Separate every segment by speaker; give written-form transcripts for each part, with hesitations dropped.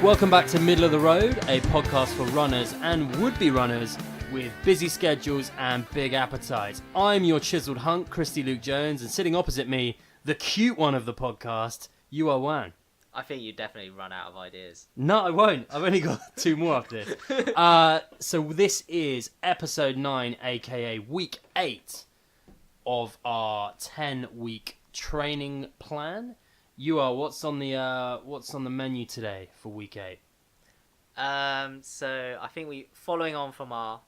Speaker 1: Welcome back to Middle of the Road, a podcast for runners and would-be runners with busy schedules and big appetites. I'm your chiseled hunk, Christy Luke Jones, and sitting opposite me, the cute one of the podcast, you are Wan.
Speaker 2: I think you definitely run out of ideas.
Speaker 1: No, I won't. I've only got two more after this. So this is episode 9, aka week 8 of our 10-week training plan. You are. What's on the menu today for week 8?
Speaker 2: So I think following on from our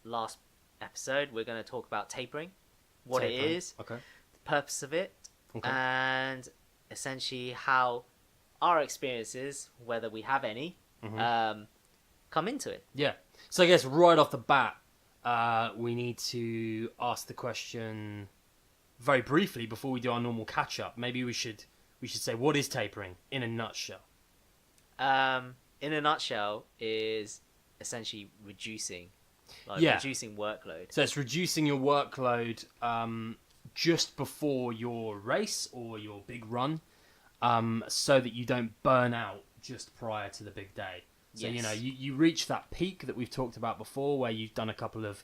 Speaker 2: last episode, we're going to talk about tapering, what it is,
Speaker 1: okay,
Speaker 2: the purpose of it,
Speaker 1: okay,
Speaker 2: and essentially how our experiences, whether we have any, come into it.
Speaker 1: Yeah. So I guess right off the bat, we need to ask the question very briefly before we do our normal catch up. Maybe we should say, what is tapering in a nutshell?
Speaker 2: In a nutshell, is essentially reducing workload.
Speaker 1: So it's reducing your workload just before your race or your big run, so that you don't burn out just prior to the big day. So,
Speaker 2: yes.
Speaker 1: You reach that peak that we've talked about before where you've done a couple of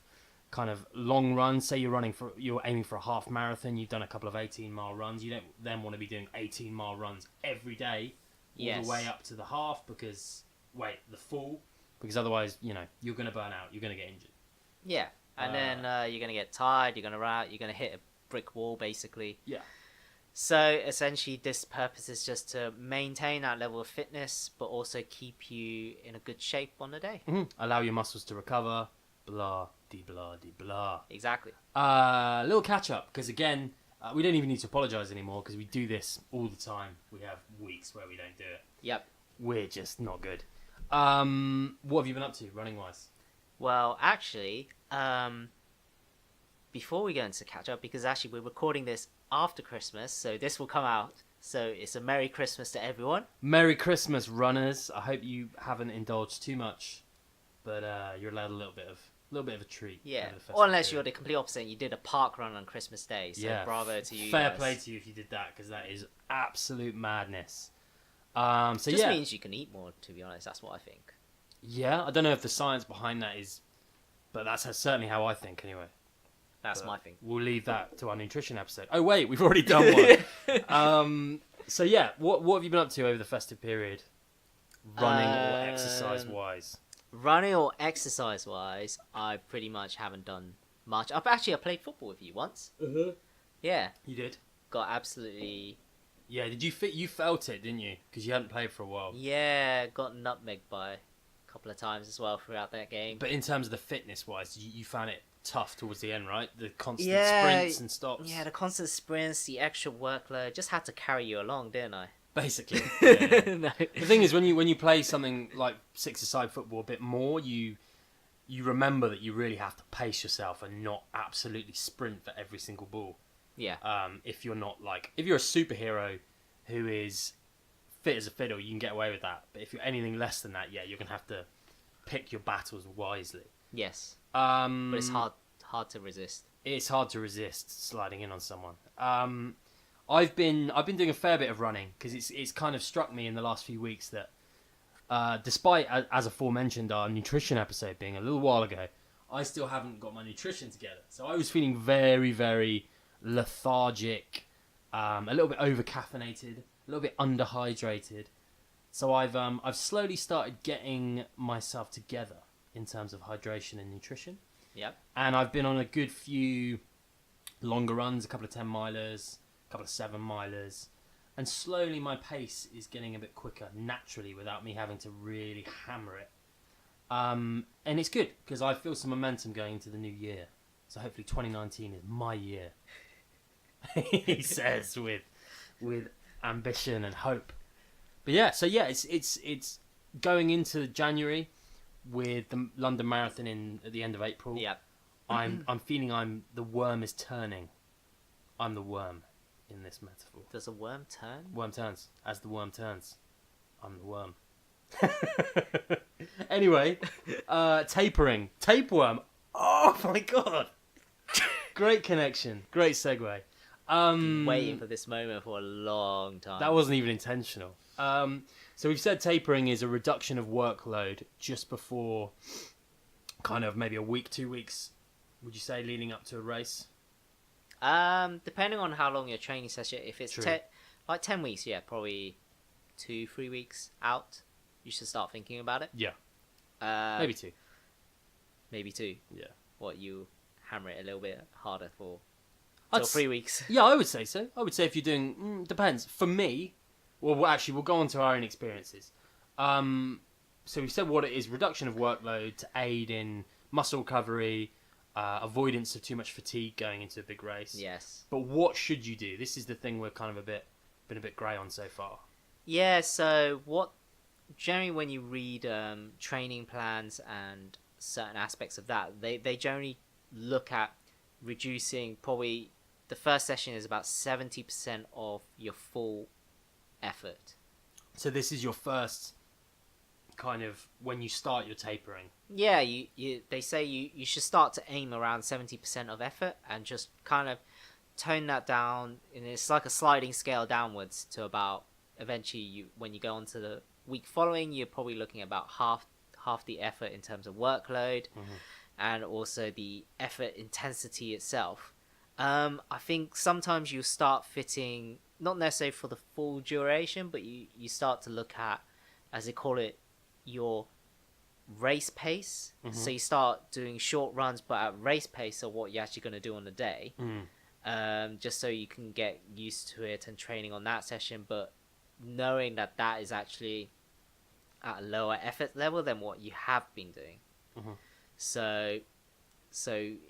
Speaker 1: kind of long runs. Say you're aiming for a half marathon, you've done a couple of 18-mile runs. You don't then want to be doing 18-mile runs every day all the way up to the half the full, because otherwise, you're going to burn out, you're going to get injured.
Speaker 2: Yeah, and then you're going to get tired, you're going to run out, you're going to hit a brick wall, basically.
Speaker 1: Yeah.
Speaker 2: So essentially, this purpose is just to maintain that level of fitness, but also keep you in a good shape on the day.
Speaker 1: Mm-hmm. Allow your muscles to recover. Blah, de blah, de blah.
Speaker 2: Exactly.
Speaker 1: Little catch up, because again, we don't even need to apologise anymore, because we do this all the time. We have weeks where we don't do it.
Speaker 2: Yep.
Speaker 1: We're just not good. What have you been up to, running wise?
Speaker 2: Well, actually, before we go into catch up, because actually we're recording this after Christmas, so this will come out. So it's a Merry Christmas to everyone.
Speaker 1: Merry Christmas, runners. I hope you haven't indulged too much, but you're allowed a little bit of a treat.
Speaker 2: Yeah, or unless you're the complete opposite and you did a park run on Christmas Day. So yeah, bravo to you.
Speaker 1: Fair
Speaker 2: guys.
Speaker 1: Play to you if you did that, because that is absolute madness.
Speaker 2: Means you can eat more, to be honest. That's what I think.
Speaker 1: Yeah, I don't know if the science behind that is, but that's certainly how I think anyway.
Speaker 2: That's my thing.
Speaker 1: We'll leave that to our nutrition episode. Oh wait, we've already done one. So yeah, what have you been up to over the festive period, running or exercise wise?
Speaker 2: Running or exercise wise, I pretty much haven't done much. I played football with you once. Yeah.
Speaker 1: You did?
Speaker 2: Got absolutely.
Speaker 1: Yeah, did you you felt it, didn't you? Because you hadn't played for a while.
Speaker 2: Yeah, got nutmegged by a couple of times as well throughout that game.
Speaker 1: But in terms of the fitness-wise, you found it tough towards the end, right? The constant sprints and stops.
Speaker 2: Yeah, the constant sprints, the extra workload, just had to carry you along, didn't I?
Speaker 1: Basically. Yeah.
Speaker 2: No.
Speaker 1: The thing is, when you play something like six-a-side football a bit more, you remember that you really have to pace yourself and not absolutely sprint for every single ball.
Speaker 2: Yeah.
Speaker 1: If you're a superhero who is fit as a fiddle, you can get away with that. But if you're anything less than that, yeah, you're gonna have to pick your battles wisely.
Speaker 2: Yes. But it's hard to resist. It's
Speaker 1: hard to resist sliding in on someone. I've been doing a fair bit of running, because it's kind of struck me in the last few weeks that despite, as aforementioned, our nutrition episode being a little while ago, I still haven't got my nutrition together. So I was feeling very, very lethargic, a little bit over caffeinated, a little bit underhydrated. So I've slowly started getting myself together in terms of hydration and nutrition.
Speaker 2: Yep.
Speaker 1: And I've been on a good few longer runs, a couple of 10-milers, a couple of 7-milers, and slowly my pace is getting a bit quicker naturally without me having to really hammer it. And it's good, because I feel some momentum going into the new year. So hopefully 2019 is my year. He says with ambition and hope. But yeah, it's going into January with the London Marathon at the end of April.
Speaker 2: Yeah.
Speaker 1: I'm feeling the worm is turning. I'm the worm in this metaphor.
Speaker 2: Does a worm turn?
Speaker 1: Worm turns. As the worm turns, I'm the worm. Anyway, tapering. Tapeworm. Oh my god. Great connection. Great segue.
Speaker 2: Waiting for this moment for a long time.
Speaker 1: That wasn't even intentional. So we've said tapering is a reduction of workload just before kind of maybe a week, 2 weeks, would you say, leading up to a race?
Speaker 2: Depending on how long your training session, if it's
Speaker 1: True.
Speaker 2: like 10 weeks, yeah, probably 2-3 weeks out, you should start thinking about it.
Speaker 1: Yeah,
Speaker 2: Maybe
Speaker 1: maybe 2.
Speaker 2: two.
Speaker 1: Yeah.
Speaker 2: What, you hammer it a little bit harder for till 3 weeks?
Speaker 1: Yeah, I would say so. I would say if you're doing... depends. For me, well, actually, we'll go on to our own experiences. So we said what it is, reduction of workload to aid in muscle recovery, avoidance of too much fatigue going into a big race.
Speaker 2: Yes.
Speaker 1: But what should you do? This is the thing we're kind of been a bit grey on so far.
Speaker 2: Yeah, so what generally when you read training plans and certain aspects of that, they generally look at reducing, probably the first session is about 70% of your full effort.
Speaker 1: So this is your first kind of when you start your tapering.
Speaker 2: Yeah, they say you should start to aim around 70% of effort and just kind of tone that down, and it's like a sliding scale downwards to about, eventually when you go on to the week following, you're probably looking at about half the effort in terms of workload, and also the effort intensity itself. I think sometimes you start fitting, not necessarily for the full duration, but you start to look at, as they call it, your race pace. So you start doing short runs but at race pace of what you're actually going to do on the day, just so you can get used to it and training on that session, but knowing that is actually at a lower effort level than what you have been doing. So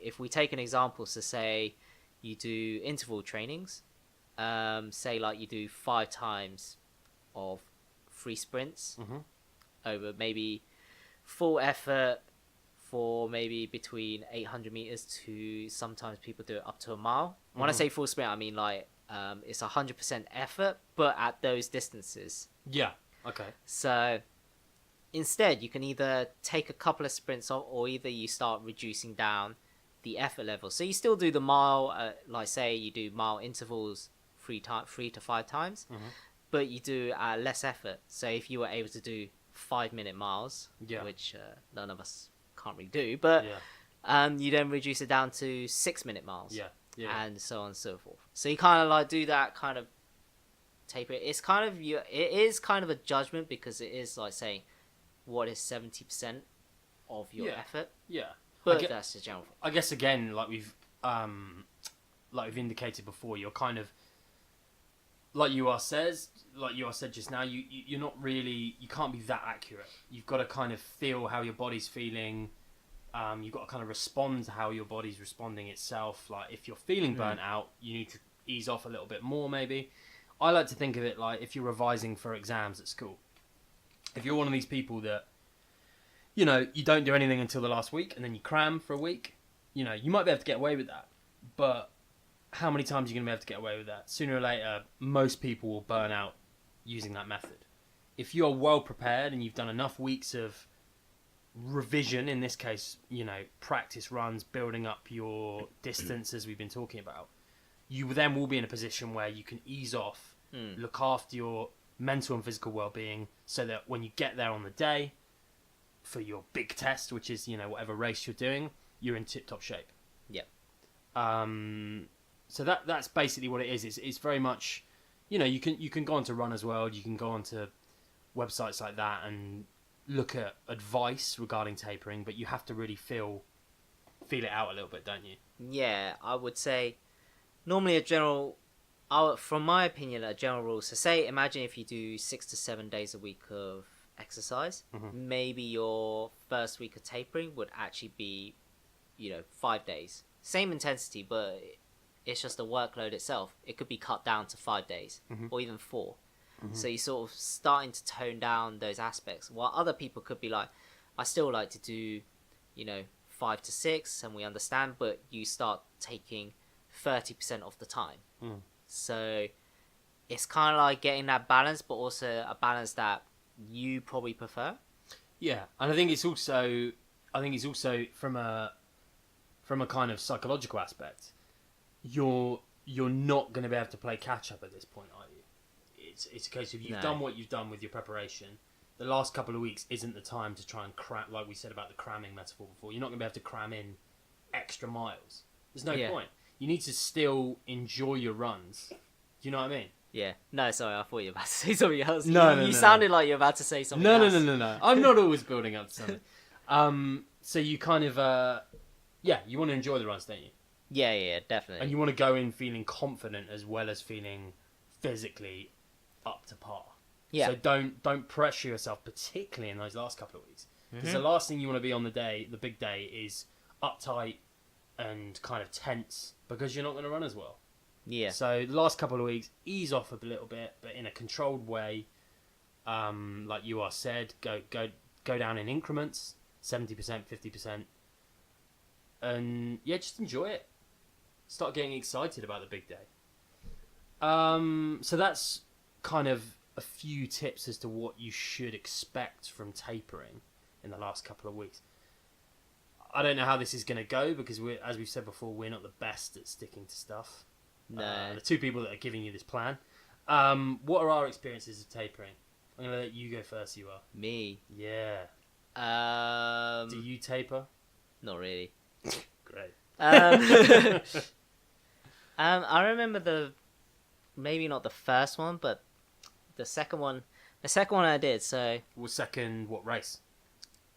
Speaker 2: if we take an example, so say you do interval trainings, say like you do 5 times of 3 sprints over maybe full effort for maybe between 800 meters to, sometimes people do it up to a mile. When I say full sprint, I mean like it's 100% effort, but at those distances.
Speaker 1: Yeah. Okay.
Speaker 2: So instead, you can either take a couple of sprints off, or either you start reducing down the effort level. So you still do the mile, like say you do mile intervals 3 to 5 times, but you do less effort. So if you were able to do 5-minute miles, which none of us can't really do, but you then reduce it down to 6-minute miles, and so on and so forth. So you kind of like do that kind of taper. It's kind of it is kind of a judgment, because it is like saying what is 70% of your effort.
Speaker 1: Yeah.
Speaker 2: But that's the general.
Speaker 1: I guess again, like we've indicated before, you're kind of like you are said just now. You're not really, you can't be that accurate. You've got to kind of feel how your body's feeling. You've got to kind of respond to how your body's responding itself. Like if you're feeling burnt out, you need to ease off a little bit more. Maybe I like to think of it like if you're revising for exams at school. If you're one of these people that, you don't do anything until the last week and then you cram for a week, you might be able to get away with that. But how many times are you going to be able to get away with that? Sooner or later, most people will burn out using that method. If you're well prepared and you've done enough weeks of revision, in this case, practice runs, building up your distance as we've been talking about, you then will be in a position where you can ease off, look after your mental and physical well-being, so that when you get there on the day for your big test, which is whatever race you're doing, you're in tip-top shape.
Speaker 2: Yep.
Speaker 1: So that's basically what it is. It's very much, you can go onto Runner's World, you can go onto websites like that and look at advice regarding tapering, but you have to really feel it out a little bit, don't you?
Speaker 2: Yeah, I would say normally from my opinion, a general rule. So imagine if you do 6 to 7 days a week of exercise, maybe your first week of tapering would actually be, 5 days. Same intensity, but it's just the workload itself. It could be cut down to 5 days or even 4. So you're sort of starting to tone down those aspects. While other people could be like, I still like to do, 5 to 6, and we understand, but you start taking 30% of the time. So it's kind of like getting that balance, but also a balance that you probably prefer.
Speaker 1: Yeah, and I think it's also from a kind of psychological aspect, you're you're not going to be able to play catch up at this point, are you? It's a case of you've
Speaker 2: No.
Speaker 1: done what you've done with your preparation. The last couple of weeks isn't the time to try and cram, like we said about the cramming metaphor before. You're not going to be able to cram in extra miles. There's no
Speaker 2: Yeah.
Speaker 1: point. You need to still enjoy your runs. Do you know what I mean?
Speaker 2: Yeah. No, sorry, I thought you were about to say something else.
Speaker 1: No,
Speaker 2: you
Speaker 1: no,
Speaker 2: sounded like you were about to say something
Speaker 1: No,
Speaker 2: else.
Speaker 1: no. I'm not always building up to something. So you kind of, you want to enjoy the runs, don't you?
Speaker 2: Yeah, definitely.
Speaker 1: And you want to go in feeling confident as well as feeling physically up to par.
Speaker 2: Yeah.
Speaker 1: So don't pressure yourself, particularly in those last couple of weeks, because the last thing you want to be on the big day, is uptight and kind of tense because you're not going to run as well.
Speaker 2: Yeah.
Speaker 1: So the last couple of weeks, ease off a little bit, but in a controlled way. Like you are said, go down in increments, 70%, 50%, and just enjoy it. Start getting excited about the big day. So that's kind of a few tips as to what you should expect from tapering in the last couple of weeks. I don't know how this is going to go because as we've said before, we're not the best at sticking to stuff.
Speaker 2: No.
Speaker 1: The two people that are giving you this plan. What are our experiences of tapering? I'm going to let you go first. You are.
Speaker 2: Me.
Speaker 1: Yeah. Do you taper?
Speaker 2: Not really.
Speaker 1: Great.
Speaker 2: I remember maybe not the first one, but the second one. The second one I did. So
Speaker 1: Well, second, what race?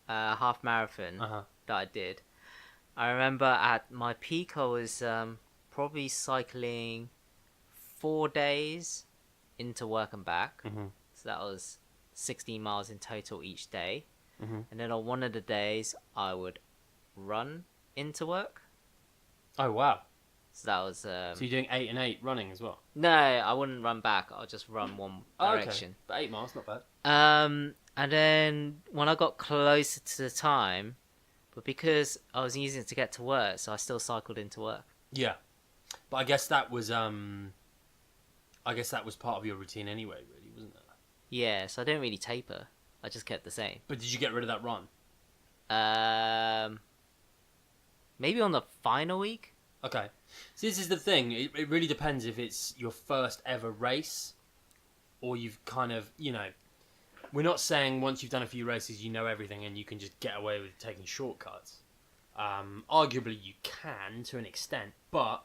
Speaker 2: half marathon
Speaker 1: Uh-huh.
Speaker 2: that I did. I remember at my peak I was probably cycling 4 days into work and back.
Speaker 1: Mm-hmm.
Speaker 2: So that was 16 miles in total each day.
Speaker 1: Mm-hmm.
Speaker 2: And then on one of the days I would run into work.
Speaker 1: Oh, wow.
Speaker 2: So that was
Speaker 1: So you're doing 8 and 8 running as well?
Speaker 2: no, I wouldn't run back. I'll just run one
Speaker 1: Oh,
Speaker 2: direction.
Speaker 1: okay. But 8 miles, not bad.
Speaker 2: And then when I got closer to the time, but because I was using it to get to work, so I still cycled into work.
Speaker 1: Yeah. But I guess that was part of your routine anyway, really, wasn't it?
Speaker 2: Yeah, so I didn't really taper. I just kept the same.
Speaker 1: But did you get rid of that run?
Speaker 2: Maybe on the final week.
Speaker 1: Okay. So this is the thing. It really depends if it's your first ever race or you've kind of, we're not saying once you've done a few races you know everything and you can just get away with taking shortcuts. Arguably you can to an extent, but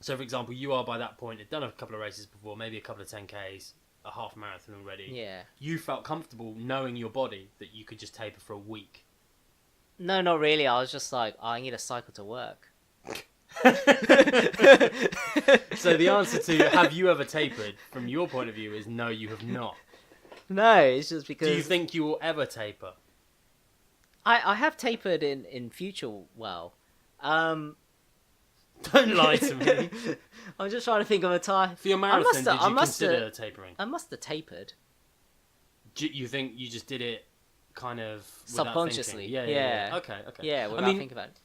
Speaker 1: so for example, you are by that point had done a couple of races before, maybe a couple of 10Ks, a half marathon already.
Speaker 2: Yeah.
Speaker 1: You felt comfortable knowing your body that you could just taper for a week.
Speaker 2: No, not really. I was just like, I need a cycle to work.
Speaker 1: So the answer to have you ever tapered from your point of view is no, you have not.
Speaker 2: No, it's just because...
Speaker 1: Do you think you will ever taper?
Speaker 2: I have tapered in future well.
Speaker 1: Don't lie to me.
Speaker 2: I'm just trying to think of a time.
Speaker 1: For your marathon, did you
Speaker 2: must
Speaker 1: consider
Speaker 2: have-
Speaker 1: tapering?
Speaker 2: I must have tapered.
Speaker 1: Do you think you just did it kind of without
Speaker 2: Subconsciously,
Speaker 1: thinking?
Speaker 2: yeah.
Speaker 1: Okay.
Speaker 2: Yeah, without thinking about it.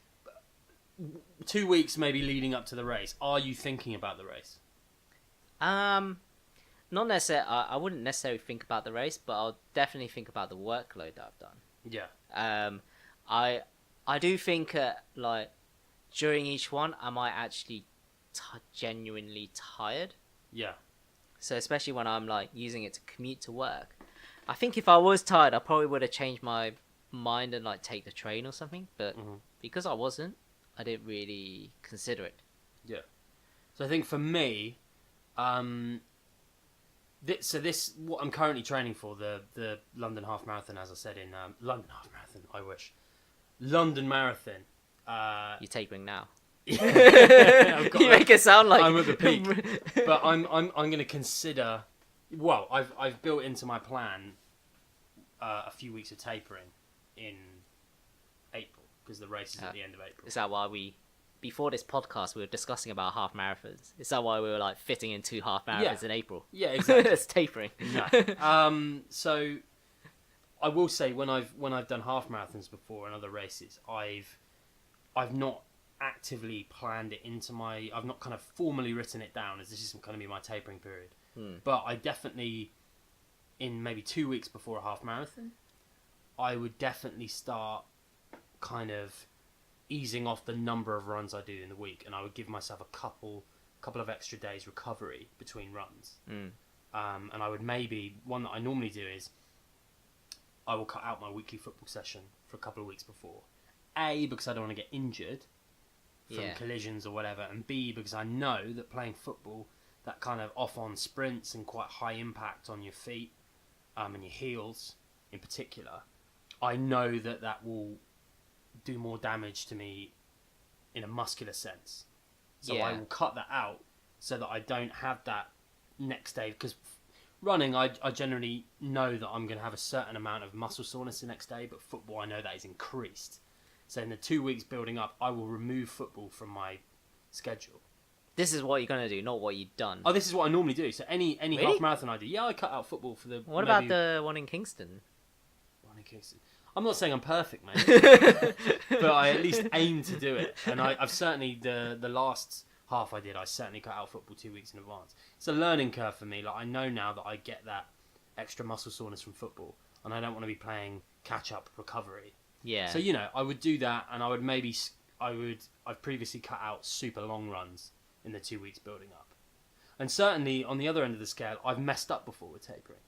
Speaker 1: 2 weeks maybe leading up to the race. Are you thinking about the race?
Speaker 2: Not necessarily. I wouldn't necessarily think about the race, but I'll definitely think about the workload that I've done.
Speaker 1: Yeah.
Speaker 2: I do think like during each one, am I actually genuinely tired?
Speaker 1: Yeah.
Speaker 2: So especially when I'm like using it to commute to work, I think if I was tired, I probably would have changed my mind and like take the train or something. But because I wasn't, I didn't really consider it.
Speaker 1: Yeah. So I think for me, this what I'm currently training for, the London Half Marathon, as I said in London Half Marathon. I wish London Marathon.
Speaker 2: You're tapering now.
Speaker 1: I've got
Speaker 2: You make it sound like
Speaker 1: I'm at the peak, but I'm going to consider. Well, I've built into my plan a few weeks of tapering in April because the race is at the end of April.
Speaker 2: Is that why before this podcast we were discussing about half marathons? Is that why we were like fitting in 2 half marathons in April? Yeah, exactly. It's tapering.
Speaker 1: No. So I will say when I've done half marathons before and other races, I've not actively planned it into I've not kind of formally written it down as this is going to be my tapering period. But I definitely, in maybe 2 weeks before a half marathon, I would definitely start kind of easing off the number of runs I do in the week, and I would give myself a couple a couple of extra days recovery between runs.
Speaker 2: Mm.
Speaker 1: And I would maybe, one that I normally do is I will cut out my weekly football session for a couple of weeks before. A, because I don't want to get injured from collisions or whatever, and B, because I know that playing football, that kind of off-on sprints and quite high impact on your feet and your heels in particular, I know that that will do more damage to me in a muscular sense. So I will cut that out so that I don't have that next day, because running, I generally know that I'm going to have a certain amount of muscle soreness the next day, but football, I know that is increased. So in the 2 weeks building up, I will remove football from my schedule.
Speaker 2: This is what you're going to do, not what you've done.
Speaker 1: Oh, this is what I normally do. So any
Speaker 2: Really?
Speaker 1: half marathon I do, I cut out football for the...
Speaker 2: What about the one in Kingston?
Speaker 1: One in Kingston. I'm not saying I'm perfect, mate, but I at least aim to do it. And I've certainly, the last half I did, I certainly cut out football 2 weeks in advance. It's a learning curve for me. Like, I know now that I get that extra muscle soreness from football, and I don't want to be playing catch-up recovery.
Speaker 2: Yeah.
Speaker 1: So, I would do that, and I would maybe... I've previously cut out super long runs in the 2 weeks building up. And certainly, on the other end of the scale, I've messed up before with tapering.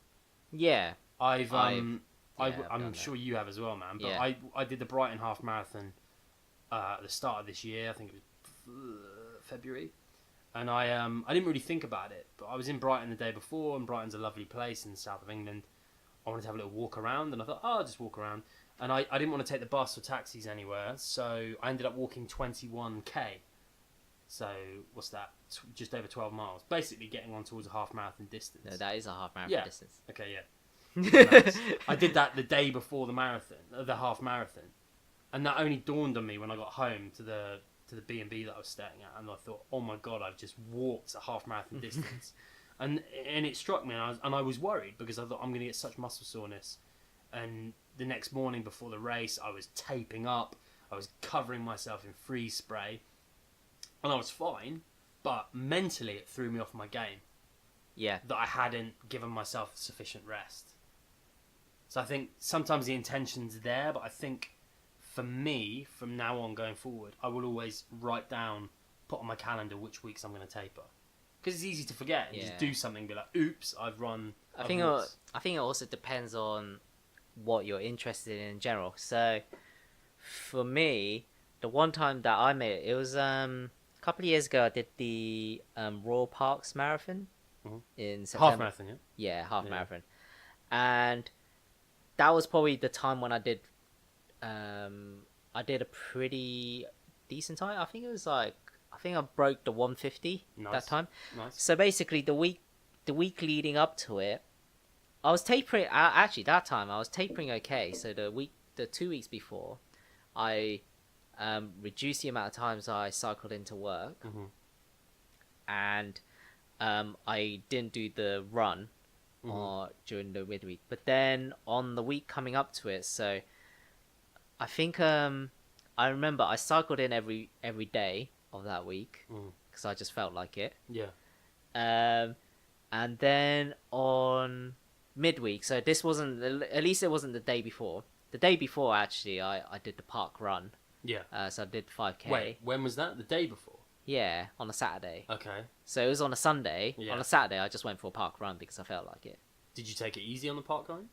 Speaker 2: Yeah.
Speaker 1: I'm
Speaker 2: done
Speaker 1: sure you have as well, man. But
Speaker 2: Yeah.
Speaker 1: I did the Brighton half marathon at the start of this year. I think it was February, and I didn't really think about it. But I was in Brighton the day before, and Brighton's a lovely place in the south of England. I wanted to have a little walk around, and I thought, I'll just walk around. And I didn't want to take the bus or taxis anywhere, so I ended up walking 21k. So what's that? Just over 12 miles. Basically getting on towards a half marathon distance.
Speaker 2: No, that is a half marathon distance.
Speaker 1: Okay, yeah. Nice. I did that the day before the marathon, the half marathon, and that only dawned on me when I got home to the B&B that I was staying at, and I thought, oh my god, I've just walked a half marathon distance, and it struck me, and I was worried because I thought I'm going to get such muscle soreness, and the next morning before the race, I was taping up, I was covering myself in freeze spray, and I was fine, but mentally it threw me off my game.
Speaker 2: Yeah.
Speaker 1: That I hadn't given myself sufficient rest. So I think sometimes the intention's there, but I think for me, from now on going forward, I will always write down, put on my calendar which weeks I'm going to taper. Because it's easy to forget and just do something and be like, oops, I've run.
Speaker 2: I think it also depends on what you're interested in general. So for me, the one time that I made it was a couple of years ago. I did the Royal Parks Marathon in September.
Speaker 1: Half marathon, yeah?
Speaker 2: Yeah, half marathon. And that was probably the time when I did a pretty decent time. I think I broke the 150 that time.
Speaker 1: Nice.
Speaker 2: So basically the week leading up to it, I was tapering. Actually, that time I was tapering okay. So the 2 weeks before, I reduced the amount of times I cycled into work, and I didn't do the run during the midweek. But then on the week coming up to it, so I think I remember I cycled in every day of that week because I just felt like it.
Speaker 1: Yeah.
Speaker 2: And then on midweek, so this wasn't, at least it wasn't the day before. The day before, actually, I did the park run.
Speaker 1: Yeah.
Speaker 2: So I did 5k.
Speaker 1: Wait, when was that? The day before?
Speaker 2: Yeah, on a Saturday.
Speaker 1: Okay.
Speaker 2: So it was on a Sunday.
Speaker 1: Yeah.
Speaker 2: On a Saturday, I just went for a park run because I felt like it.
Speaker 1: Did you take it easy on the park run?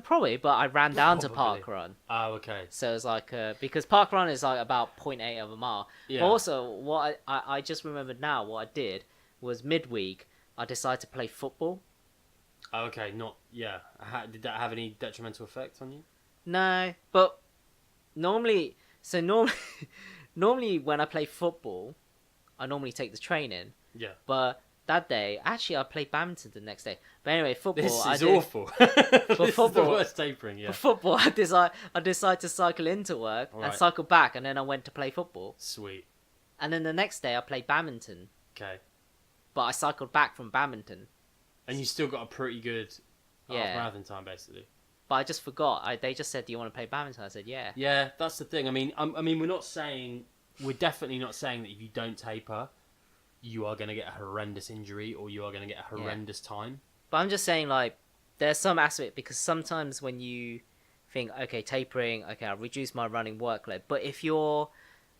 Speaker 2: Probably, but I ran down to park run.
Speaker 1: Oh, okay.
Speaker 2: So it was like, because park run is like about 0.8 of a mile.
Speaker 1: Yeah.
Speaker 2: But also, what I just remembered now, what I did was midweek, I decided to play football.
Speaker 1: Oh, okay, did that have any detrimental effect on you?
Speaker 2: No, but normally when I play football, I normally take the train in.
Speaker 1: Yeah.
Speaker 2: But that day, actually, I played badminton the next day. But anyway, football.
Speaker 1: This is awful. This is the worst tapering. Yeah.
Speaker 2: For football, I decided to cycle into work and cycle back, and then I went to play football.
Speaker 1: Sweet.
Speaker 2: And then the next day, I played badminton.
Speaker 1: Okay.
Speaker 2: But I cycled back from badminton.
Speaker 1: And you still got a pretty good half marathon time, basically.
Speaker 2: But I just forgot. They just said, "Do you want to play badminton?" I said, "Yeah."
Speaker 1: Yeah, that's the thing. I mean, we're definitely not saying that if you don't taper, you are going to get a horrendous injury or you are going to get a horrendous time.
Speaker 2: But I'm just saying, like, there's some aspect, because sometimes when you think, okay, tapering, okay, I'll reduce my running workload. But if you're,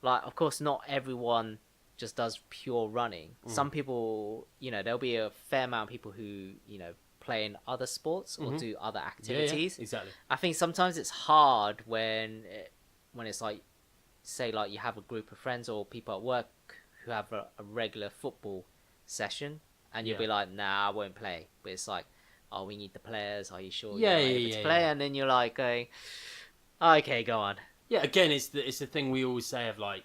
Speaker 2: like, of course, not everyone just does pure running. Some people, there'll be a fair amount of people who, play in other sports or do other activities.
Speaker 1: Yeah, exactly.
Speaker 2: I think sometimes it's hard when it's like, say, like you have a group of friends or people at work who have a regular football session, and you'll be like, nah, I won't play. But it's like, oh, we need the players. Are you sure you're able to play? And then you're like going, okay, go on.
Speaker 1: Yeah, again, it's the thing we always say of like,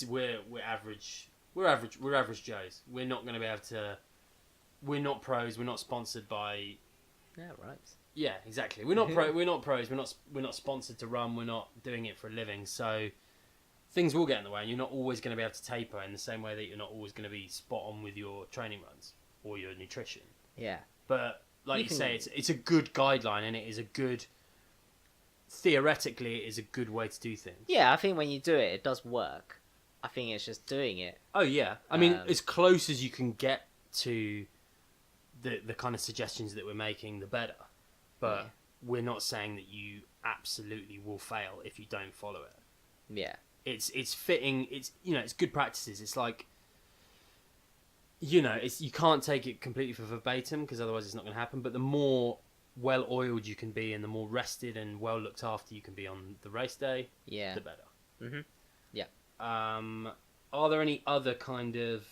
Speaker 1: we're average Joes. We're not going to be able to. We're not pros. We're not sponsored by.
Speaker 2: Yeah, right.
Speaker 1: Yeah, exactly. We're not pro. We're not pros. We're not sponsored to run. We're not doing it for a living. So things will get in the way, and you're not always going to be able to taper in the same way that you're not always going to be spot on with your training runs or your nutrition.
Speaker 2: Yeah.
Speaker 1: But like you say, it's a good guideline, and it is a good. Theoretically, it is a good way to do things.
Speaker 2: Yeah, I think when you do it, it does work. I think it's just doing it.
Speaker 1: Oh yeah, I mean, as close as you can get to the kind of suggestions that we're making, the better. But we're not saying that you absolutely will fail if you don't follow it.
Speaker 2: Yeah,
Speaker 1: it's fitting. It's it's good practices. It's like it's you can't take it completely for verbatim because otherwise it's not going to happen. But the more well-oiled you can be and the more rested and well looked after you can be on the race day, the better.
Speaker 2: Yeah.
Speaker 1: Are there any other kind of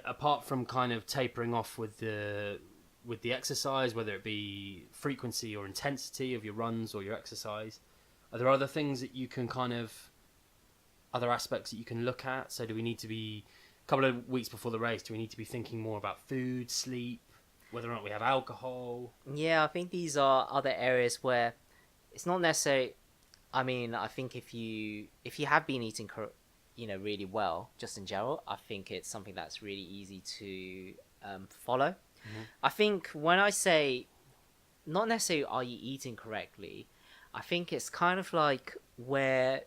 Speaker 1: apart from kind of tapering off with the exercise, whether it be frequency or intensity of your runs or your exercise, are there other things that you can other aspects that you can look at? So do we need to be a couple of weeks before the race, do we need to be thinking more about food, sleep, whether or not we have alcohol?
Speaker 2: Yeah, I think these are other areas where it's not necessarily. I mean, I think if you have been eating, really well, just in general, I think it's something that's really easy to follow. I think when I say, not necessarily are you eating correctly, I think it's kind of like where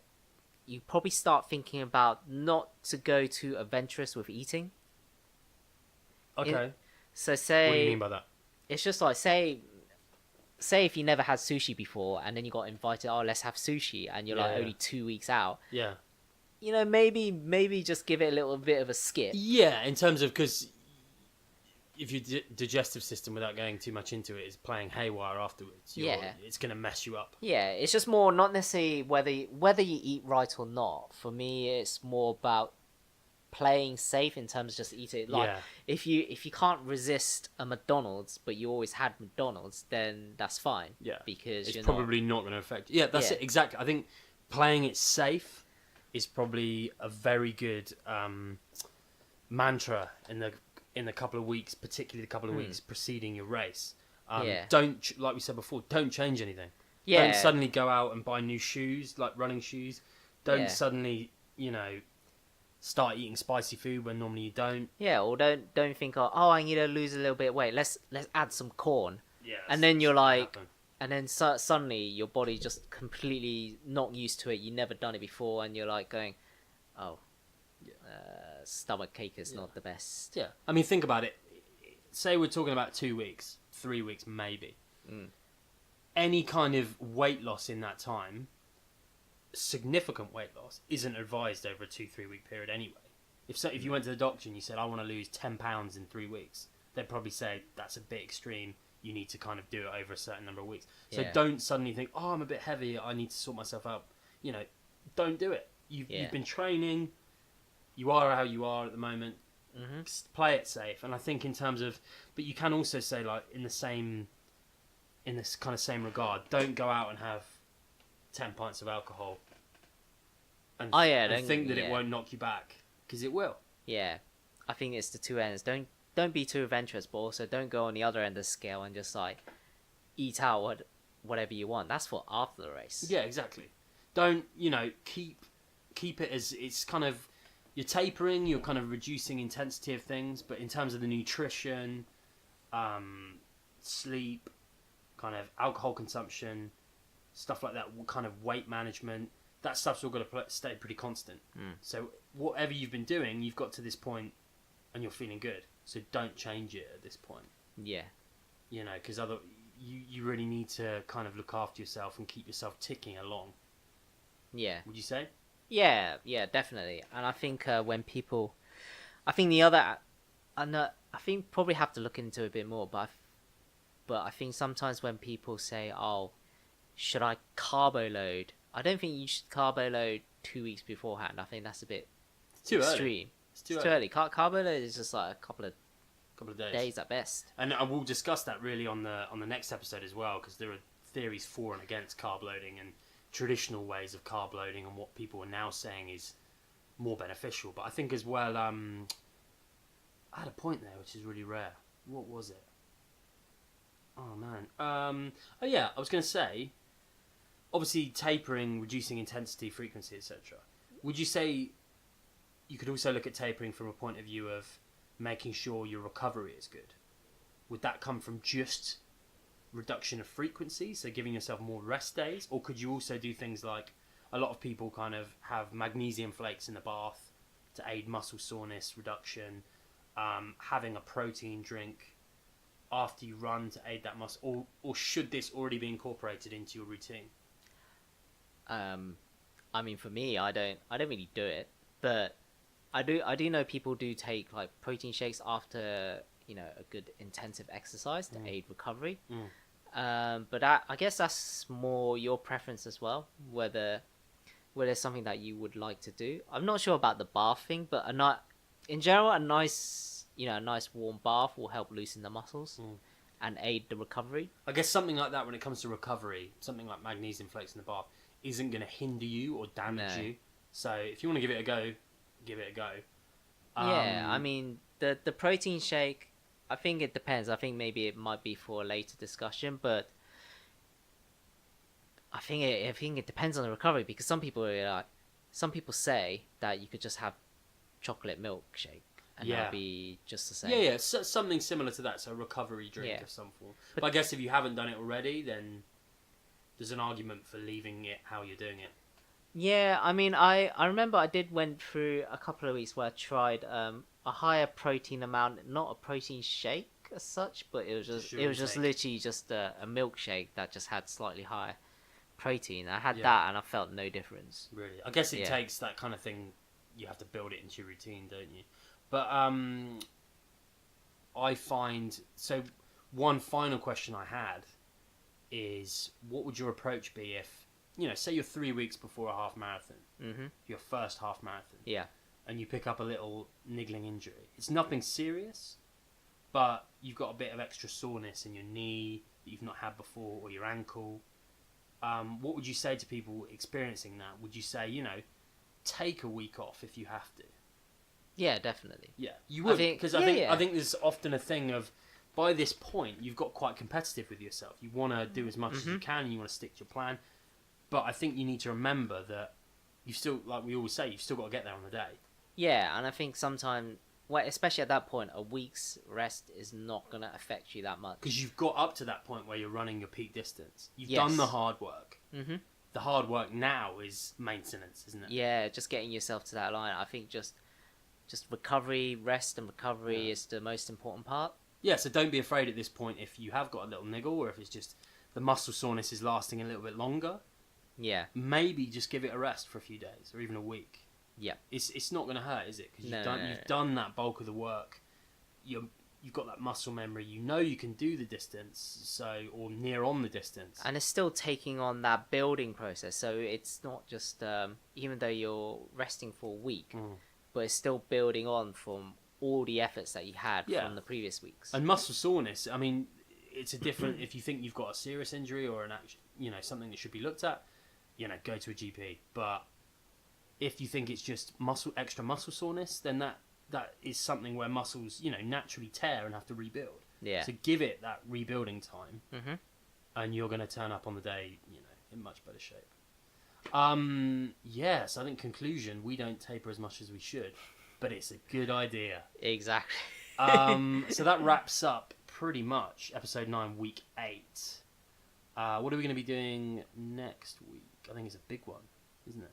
Speaker 2: you probably start thinking about not to go too adventurous with eating.
Speaker 1: Okay.
Speaker 2: So say,
Speaker 1: what do you mean by that?
Speaker 2: It's just like say if you never had sushi before and then you got invited, oh, let's have sushi, and you're only 2 weeks out.
Speaker 1: Yeah.
Speaker 2: Maybe just give it a little bit of a skip.
Speaker 1: Yeah, in terms of, because if your digestive system, without going too much into it, is playing haywire afterwards, it's going to mess you up.
Speaker 2: Yeah, it's just more not necessarily whether you eat right or not. For me, it's more about playing safe in terms of just eating. Like if you can't resist a McDonald's, but you always had McDonald's, then that's fine.
Speaker 1: Yeah,
Speaker 2: because
Speaker 1: it's probably not going to affect you. Yeah, that's it exactly. I think playing it safe is probably a very good mantra in the couple of weeks, particularly the couple of weeks preceding your race. Don't, like we said before, don't change anything. Don't suddenly go out and buy new shoes, like running shoes. Don't suddenly, start eating spicy food when normally you don't.
Speaker 2: Yeah, or don't think, oh, I need to lose a little bit of weight. Let's add some corn.
Speaker 1: Yeah.
Speaker 2: And then you're like, and then suddenly your body just completely not used to it. You've never done it before, and you're like going, oh, stomach ache is not the best.
Speaker 1: Yeah. I mean, think about it. Say we're talking about 2 weeks, 3 weeks maybe. Any kind of weight loss in that time, significant weight loss, isn't advised over a 2-3 week period anyway. If you went to the doctor and you said, I want to lose 10 pounds in 3 weeks, they'd probably say that's a bit extreme. You need to kind of do it over a certain number of weeks. So don't suddenly think, oh, I'm a bit heavy, I need to sort myself out. Don't do it. You've been training. You are how you are at the moment. Play it safe. And I think in terms of, but you can also say, like, in this kind of same regard, don't go out and have 10 pints of alcohol and think that it won't knock you back, because it will.
Speaker 2: Yeah, I think it's the two ends. Don't be too adventurous, but also don't go on the other end of the scale and just like eat out whatever you want. That's for after the race.
Speaker 1: Yeah, exactly. Don't keep it as, it's kind of, you're tapering, you're kind of reducing intensity of things, but in terms of the nutrition, sleep, kind of alcohol consumption, stuff like that, kind of weight management, that stuff's all got to stay pretty constant. So whatever you've been doing, you've got to this point and you're feeling good. So don't change it at this point.
Speaker 2: Yeah.
Speaker 1: Because you really need to kind of look after yourself and keep yourself ticking along.
Speaker 2: Yeah.
Speaker 1: Would you say?
Speaker 2: Yeah, definitely. And I think when people, I think the other, I think probably have to look into it a bit more. But I think sometimes when people say, "Oh, should I carbo load?" I don't think you should carbo load 2 weeks beforehand. I think that's a bit
Speaker 1: It's too early.
Speaker 2: extreme.
Speaker 1: It's
Speaker 2: It's
Speaker 1: too
Speaker 2: too
Speaker 1: early.
Speaker 2: early. Carbo load is just like a
Speaker 1: Couple of days.
Speaker 2: days at best.
Speaker 1: And I will discuss that really on the next episode as well, because there are theories for and against carb loading and traditional ways of carb loading and what people are now saying is more beneficial. But I think as well, I had a point there which is really rare. What was it? Oh man. Oh yeah, I was going to say, obviously tapering, reducing intensity, frequency, etc. Would you say you could also look at tapering from a point of view of making sure your recovery is good? Would that come from just reduction of frequency, so giving yourself more rest days, or could you also do things like a lot of people kind of have magnesium flakes in the bath to aid muscle soreness reduction, having a protein drink after you run to aid that muscle, or should this already be incorporated into your routine?
Speaker 2: I mean, for me, I don't really do it, but I do know people do take like protein shakes after a good intensive exercise to aid recovery. But I guess that's more your preference as well, whether it's something that you would like to do. I'm not sure about the bath thing, but in general, a nice warm bath will help loosen the muscles and aid the recovery.
Speaker 1: I guess something like that when it comes to recovery, something like magnesium flakes in the bath isn't going to hinder you or damage you. So if you want to give it a go, give it a go.
Speaker 2: Yeah, I mean the protein shake, I think it depends. I think maybe it might be for a later discussion, but I think it depends on the recovery, because some people say that you could just have chocolate milkshake and that'll be just the same.
Speaker 1: Yeah, so, something similar to that. So a recovery drink of some form. But I guess if you haven't done it already, then there's an argument for leaving it how you're doing it.
Speaker 2: Yeah, I mean, I remember I went through a couple of weeks where I tried a higher protein amount, not a protein shake as such, but it was just literally just a milkshake that just had slightly higher protein. I had that and I felt no difference.
Speaker 1: Really, I guess it takes that kind of thing. You have to build it into your routine, don't you? But I find so. One final question I had is, what would your approach be if, say you're 3 weeks before a half marathon, your first half marathon, and you pick up a little niggling injury. It's nothing serious, but you've got a bit of extra soreness in your knee that you've not had before, or your ankle. What would you say to people experiencing that? Would you say, take a week off if you have to?
Speaker 2: Yeah, definitely.
Speaker 1: Yeah, you would, because I think there's often a thing of, by this point, you've got quite competitive with yourself. You want to do as much as you can, and you want to stick to your plan. But I think you need to remember that you still, like we always say, you've still got to get there on the day.
Speaker 2: Yeah, and I think sometimes, especially at that point, a week's rest is not going to affect you that much.
Speaker 1: Because you've got up to that point where you're running your peak distance. You've done the hard work. Mm-hmm. The hard work now is maintenance, isn't it?
Speaker 2: Yeah, just getting yourself to that line. I think just recovery, rest and recovery is the most important part.
Speaker 1: Yeah, so don't be afraid at this point if you have got a little niggle, or if it's just the muscle soreness is lasting a little bit longer.
Speaker 2: Yeah.
Speaker 1: Maybe just give it a rest for a few days or even a week.
Speaker 2: Yeah.
Speaker 1: It's not going to hurt, is it? Because you've done that bulk of the work. You've got that muscle memory. You can do the distance, or near on the distance.
Speaker 2: And it's still taking on that building process. So it's not just even though you're resting for a week, but it's still building on from all the efforts that you had from the previous weeks.
Speaker 1: And muscle soreness, I mean, it's a different. If you think you've got a serious injury or an action, something that should be looked at, go to a GP. But if you think it's just extra muscle soreness, then that is something where muscles, naturally tear and have to rebuild.
Speaker 2: Yeah.
Speaker 1: So give it that rebuilding time, and you're going to turn up on the day, in much better shape. So I think conclusion, we don't taper as much as we should, but it's a good idea.
Speaker 2: Exactly.
Speaker 1: So that wraps up pretty much episode 9, week 8. What are we going to be doing next week? I think it's a big one, isn't it?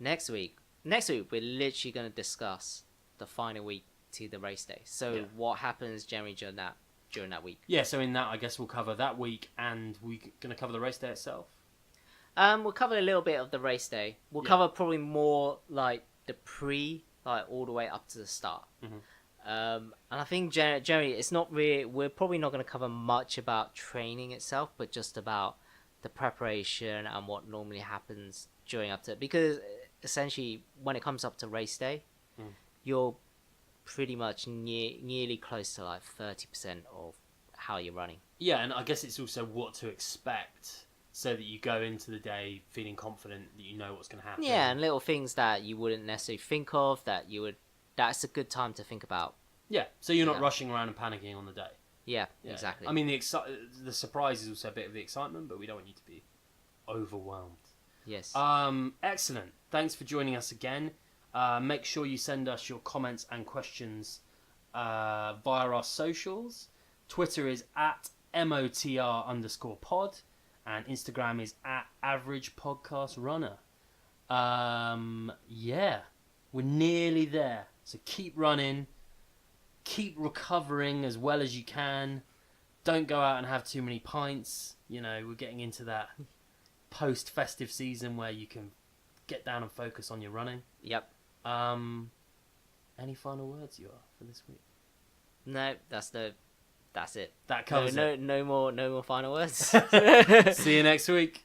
Speaker 2: Next week, we're literally going to discuss the final week to the race day. So what happens generally during that week?
Speaker 1: Yeah, so in that, I guess we'll cover that week, and we're going to cover the race day itself.
Speaker 2: We'll cover a little bit of the race day. We'll
Speaker 1: Yeah.
Speaker 2: cover probably more like the like all the way up to the start.
Speaker 1: Mhm.
Speaker 2: And I think generally it's not really. We're probably not going to cover much about training itself, but just about the preparation and what normally happens during up to it. Because essentially, when it comes up to race day, you're pretty much nearly close to like 30% of how you're running.
Speaker 1: Yeah, and I guess it's also what to expect, so that you go into the day feeling confident that you know what's going to happen.
Speaker 2: Yeah, and little things that you wouldn't necessarily think of that's a good time to think about.
Speaker 1: Yeah, so you're not
Speaker 2: Yeah.
Speaker 1: rushing around and panicking on the day.
Speaker 2: Yeah,
Speaker 1: Yeah.
Speaker 2: exactly.
Speaker 1: I mean, the surprise is also a bit of the excitement, but we don't want you to be overwhelmed.
Speaker 2: Yes.
Speaker 1: Excellent. Thanks for joining us again. Make sure you send us your comments and questions via our socials. Twitter is at @MOTR_pod and Instagram is @AveragePodcastRunner. Yeah, we're nearly there. So keep running, keep recovering as well as you can. Don't go out and have too many pints. You know, we're getting into that post-festive season where you can get down and focus on your running.
Speaker 2: Yep.
Speaker 1: Any final words you are for this week?
Speaker 2: No, that's it.
Speaker 1: That covers it.
Speaker 2: No more final words.
Speaker 1: See you next week.